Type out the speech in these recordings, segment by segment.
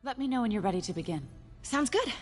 Let me know when you're ready to begin. Sounds good.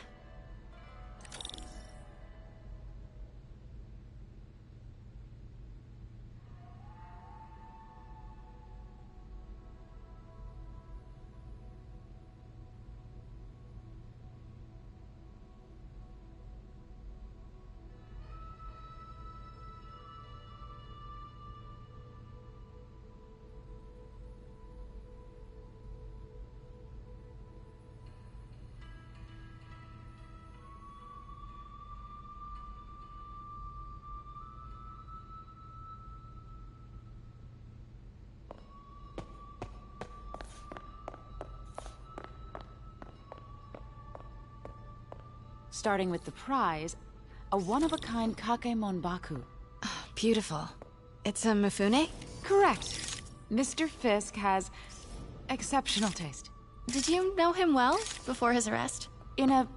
Starting with the prize, a one-of-a-kind Kakemon Baku. Beautiful. It's a Mifune? Correct. Mr. Fisk has exceptional taste. Did you know him well before his arrest? In a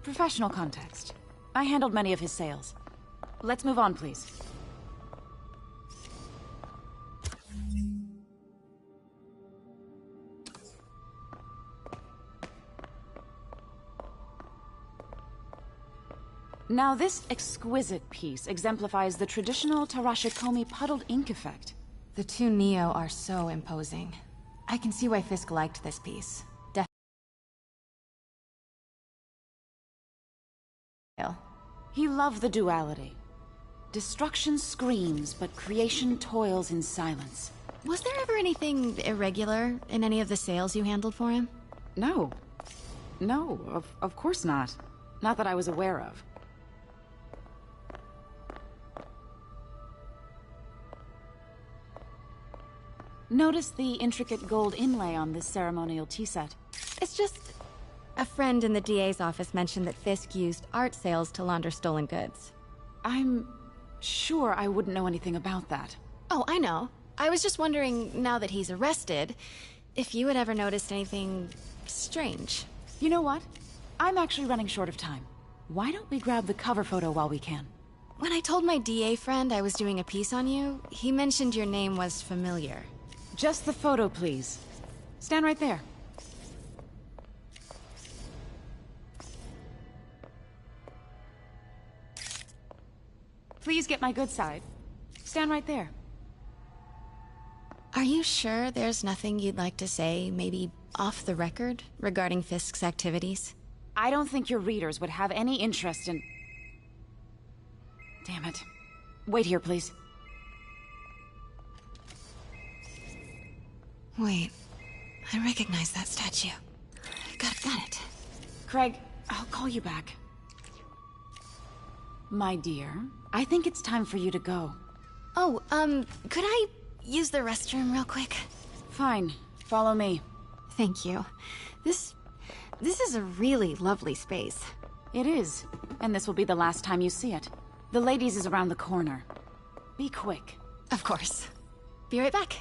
professional context, I handled many of his sales. Let's move on, please. Now, this exquisite piece exemplifies the traditional Tarashikomi puddled ink effect. The two Neo are so imposing. I can see why Fisk liked this piece. He loved the duality. Destruction screams, but creation toils in silence. Was there ever anything irregular in any of the sales you handled for him? No. No, of course not. Not that I was aware of. Notice the intricate gold inlay on this ceremonial tea set. It's just... a friend in the DA's office mentioned that Fisk used art sales to launder stolen goods. I'm sure I wouldn't know anything about that. Oh, I know. I was just wondering, now that he's arrested, if you had ever noticed anything strange. You know what? I'm actually running short of time. Why don't we grab the cover photo while we can? When I told my DA friend I was doing a piece on you, he mentioned your name was familiar. Just the photo, please. Stand right there. Please get my good side. Stand right there. Are you sure there's nothing you'd like to say, maybe off the record, regarding Fisk's activities? I don't think your readers would have any interest in... Damn it. Wait here, please. Wait. I recognize that statue. Got it. Craig, I'll call you back. My dear, I think it's time for you to go. Oh, could I use the restroom real quick? Fine. Follow me. Thank you. This is a really lovely space. It is. And this will be the last time you see it. The ladies is around the corner. Be quick. Of course. Be right back.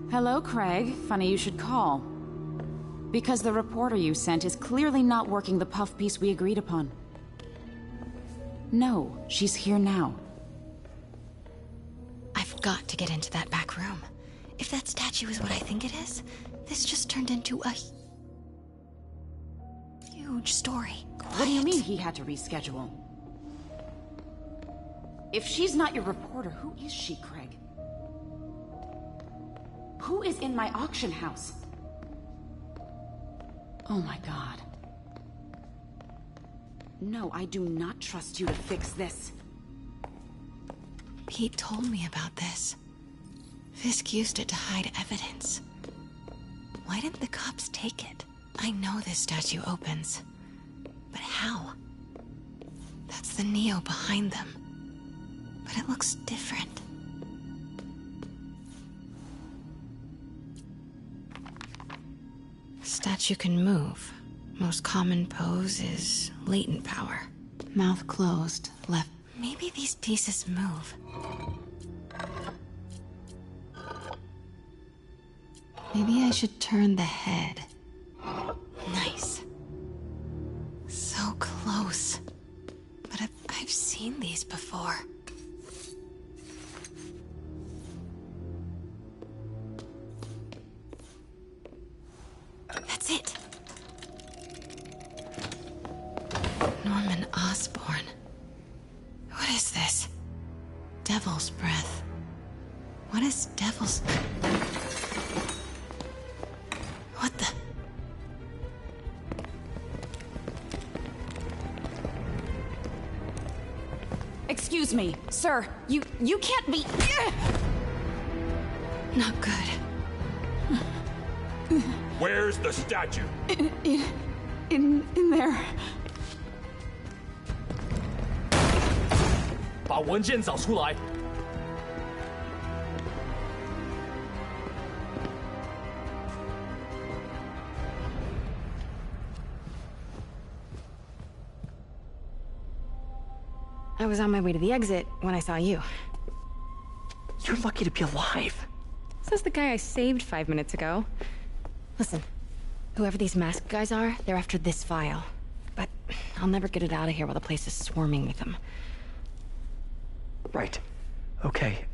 Hello, Craig. Funny you should call. Because the reporter you sent is clearly not working the puff piece we agreed upon. No, she's here now. I've got to get into that back room. If that statue is what I think it is, this just turned into a huge story. Quiet. What do you mean he had to reschedule? If she's not your reporter, who is she, Craig? Who is in my auction house? Oh my god. No, I do not trust you to fix this. Pete told me about this. Fisk used it to hide evidence. Why didn't the cops take it? I know this statue opens. But how? That's the Neo behind them. But it looks different. Statue can move. Most common pose is latent power. Mouth closed, left. Maybe these pieces move. Maybe I should turn the head. Nice. close. But I've seen these before. That's it. Norman Osborn. What is this? Devil's breath. What is devil's... What the... Excuse me, sir. You can't be... Not good. Where's the statue? In there. 把文件找出来。I was on my way to the exit when I saw you. You're lucky to be alive. Says the guy I saved 5 minutes ago. Listen, whoever these masked guys are, they're after this file. But I'll never get it out of here while the place is swarming with them. Right. Okay,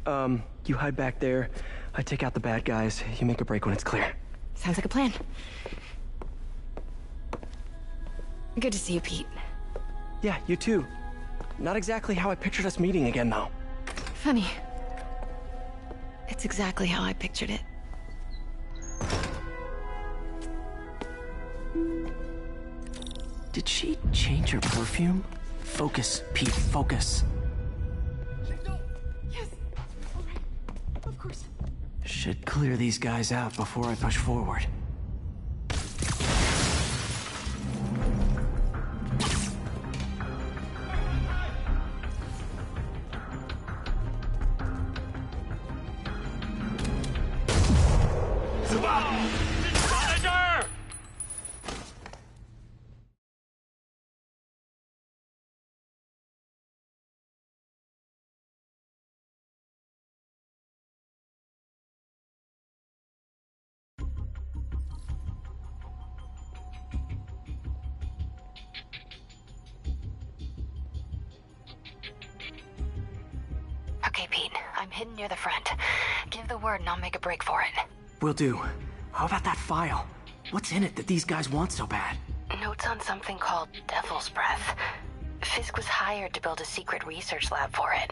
you hide back there. I take out the bad guys. You make a break when it's clear. Sounds like a plan. Good to see you, Pete. Yeah, you too. Not exactly how I pictured us meeting again, though. Funny. It's exactly how I pictured it. Did she change her perfume? Focus, Pete, focus. Yes. All right. Of course. Should clear these guys out before I push forward. Okay, Pete. I'm hidden near the front. Give the word and I'll make a break for it. Will do. How about that file? What's in it that these guys want so bad? Notes on something called Devil's Breath. Fisk was hired to build a secret research lab for it.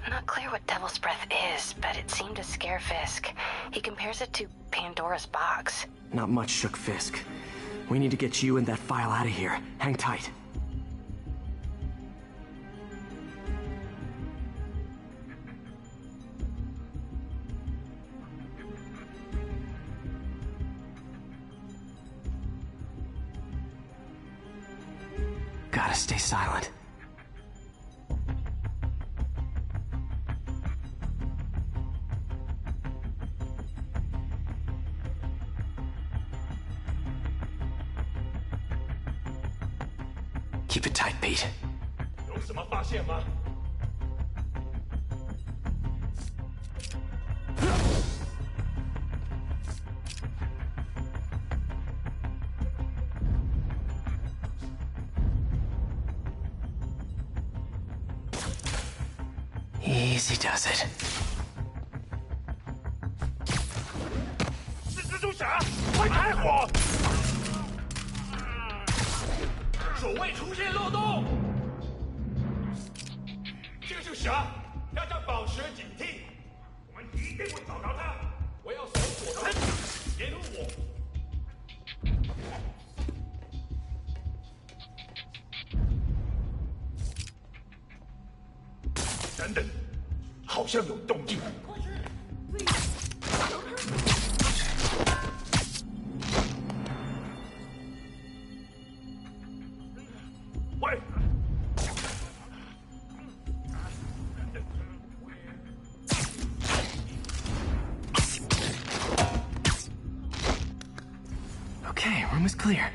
Not clear what Devil's Breath is, but it seemed to scare Fisk. He compares it to Pandora's box. Not much shook Fisk. We need to get you and that file out of here. Hang tight. Gotta stay silent. Keep it tight, Pete. 有什么发现吗？ Easy does it. 是蜘蛛侠，快开火！守卫出现漏洞，这个就是侠，大家保持警惕，我们一定会找到他。我要搜索他，联络我。等等，好像有动静。喂！ Okay, room is clear.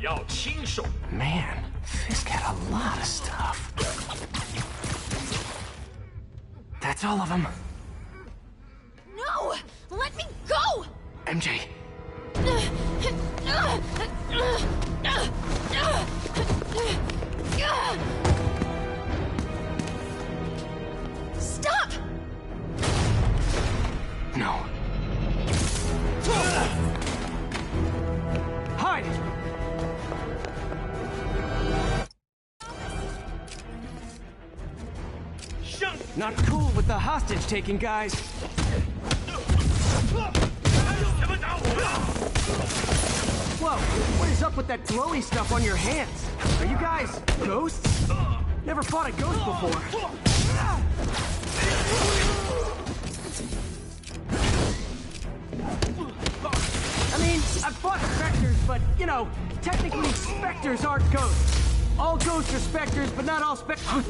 要亲手。 Man, Fisk had a lot of stuff. That's all of them. No! Let me go! MJ. Stop! No. Hide! Not cool with the hostage taking, guys. Whoa, what is up with that glowy stuff on your hands? Are you guys ghosts? Never fought a ghost before. I mean, I've fought specters, but, you know, technically specters aren't ghosts. All ghosts are specters, but not all specters.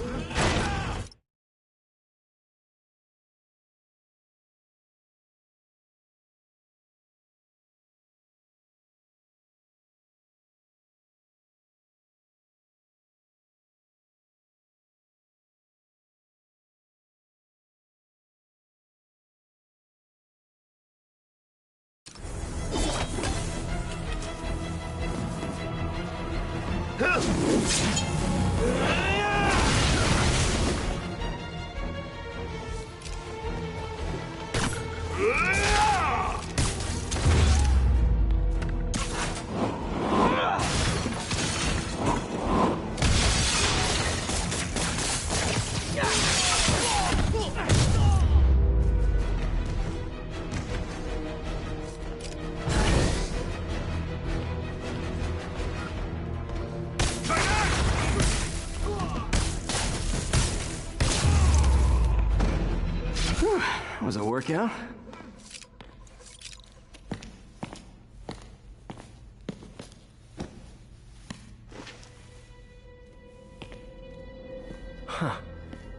Was a workout? Huh.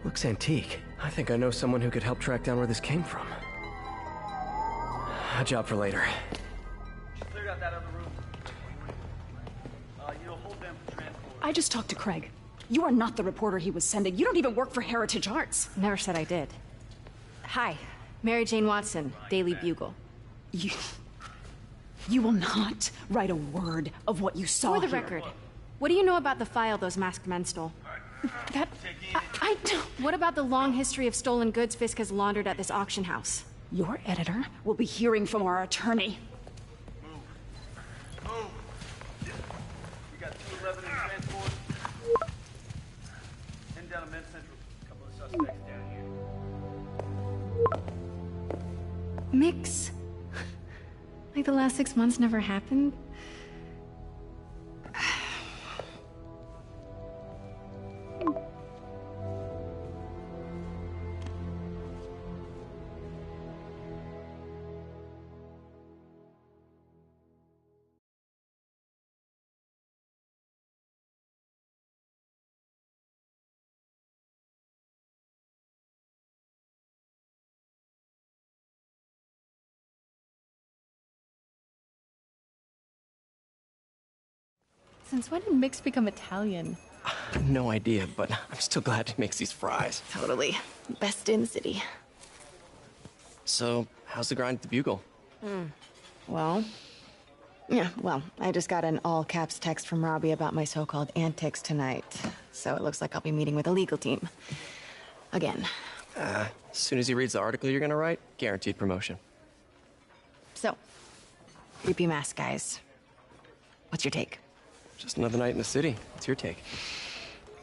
Looks antique. I think I know someone who could help track down where this came from. A job for later. Cleared out that other room. You'll hold them for transport. I just talked to Craig. You are not the reporter he was sending. You don't even work for Heritage Arts. Never said I did. Hi, Mary Jane Watson, Daily Bugle. You will not write a word of what you saw For the here. record, what do you know about the file those masked men stole? That... I don't... What about the long history of stolen goods Fisk has laundered at this auction house? Your editor will be hearing from our attorney. Move. We got 211 in transport. Heading down to Men's Central. A couple of suspects down here. Mix. Like the last 6 months never happened? Since when did Mix become Italian? No idea, but I'm still glad he makes these fries. Totally. Best in the city. So, how's the grind at the Bugle? Well, I just got an all-caps text from Robbie about my so-called antics tonight. So it looks like I'll be meeting with the legal team. Again. As soon as he reads the article you're gonna write, guaranteed promotion. So, creepy mask guys. What's your take? Just another night in the city. What's your take?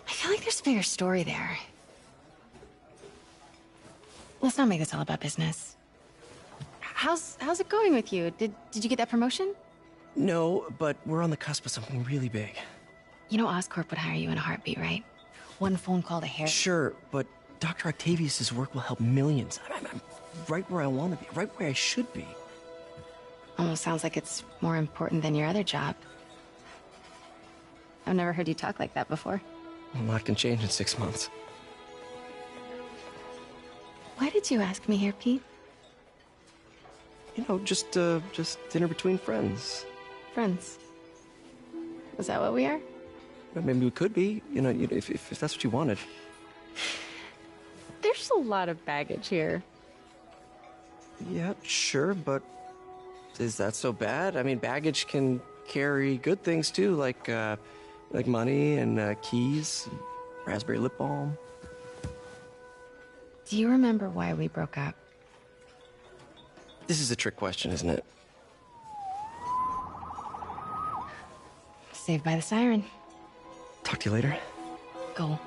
I feel like there's a bigger story there. Let's not make this all about business. How's it going with you? Did you get that promotion? No, but we're on the cusp of something really big. You know Oscorp would hire you in a heartbeat, right? One phone call to Harry. Sure, but Dr. Octavius's work will help millions. I'm right where I want to be, right where I should be. Almost sounds like it's more important than your other job. I've never heard you talk like that before. A lot can change in 6 months. Why did you ask me here, Pete? You know, just dinner between friends. Friends. Is that what we are? Well, maybe we could be, you know, if that's what you wanted. There's a lot of baggage here. Yeah, sure, but is that so bad? I mean, baggage can carry good things too, like money and keys, and raspberry lip balm. Do you remember why we broke up? This is a trick question, isn't it? Saved by the siren. Talk to you later. Go.